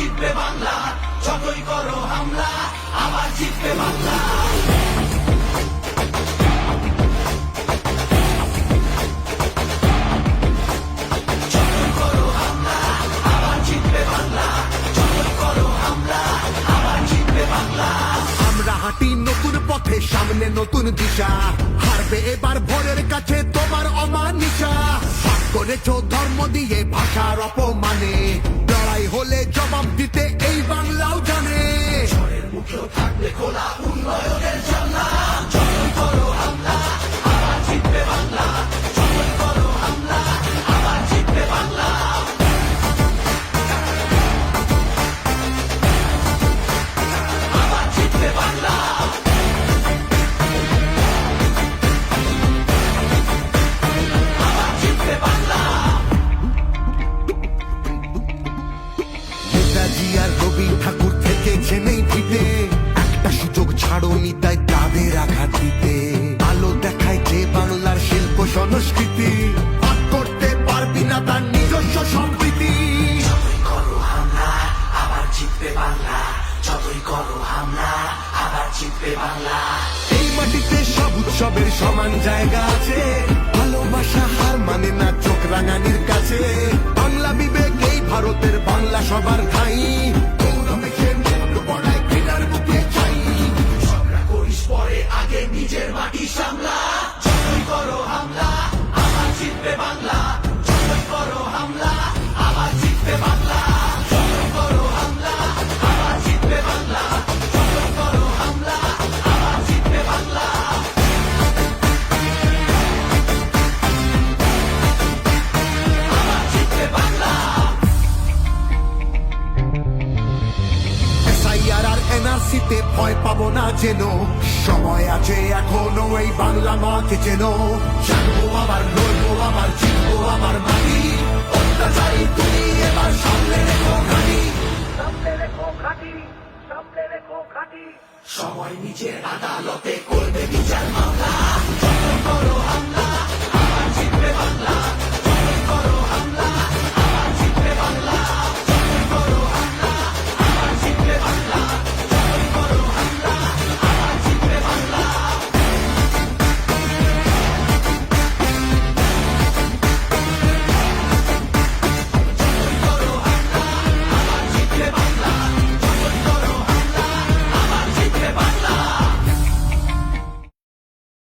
জিতবে বাংলা, যতই করো হামলা আবার জিতবে বাংলা। যতই করো হামলা আবার জিতবে বাংলা, যতই করো হামলা আবার জিতবে বাংলা। আমরা হাঁটি নতুন পথে, সামনে নতুন দিশা, হারবে এবার ভোরের কাছে তোমার অমানিসা। ভাগ করেছো ধর্ম দিয়ে ভাষার অপমানে, লড়াই হলে জবাব দিতে এই বাংলাও জানে। ঝড়ের মুখেও থাকবে খোলা উন্নয়নের জানলা, যতই করো হামলা আবার জিতবে বাংলা, যতই করো হামলা আবার জিতবে বাংলা। আবার জিতবে বাংলা। আবার জিতবে বাংলা। নেতাজি আর রবি ঠাকুর থেকেছে নেই ভিটে, একটা সুযোগ ছাড়োনি তাই তাদের আঘাত দিতে। আলো দেখায় যে বাংলার শিল্প সংস্কৃতি, ভাগ করতে পারবি না তার নিজস্ব সম্প্রীতি। যতই করো হামলা আবার জিতবে বাংলা, যতই করো হামলা আবার জিতবে বাংলা। এই মাটিতে সব উৎসবের সমান জায়গা আছে, ভালোবাসা হার মানে না চোখ রাঙানির কাছে। বাংলা বিবেক এই ভারতের, বাংলা সবার ঠাই, গৌরবে সে মুখ বড়ায় ঘৃণার বুকে চাই। ঝগড়া করিস পরে, আগে নিজের মাটি সামলা। যতই করো হামলা আবার জিতবে বাংলা, যতই করো হামলা আবার জিতবে বাংলা। যতই করো হামলা আবার জিতবে বাংলা, যতই করো হামলা আবার জিতবে বাংলা। আবার জিতবে বাংলা। এসআইআর আর এনআরসিতে ভয় পাবো না যেন, সময় আছে এখনো এই বাংলা মাকে যেন। জানবো আবার, লড়বো আবার, জিতবো আবার মাটি, অত্যাচারী তুমি এবার সামনে রেখো ঘাঁটি। সময় নিজের আদালতে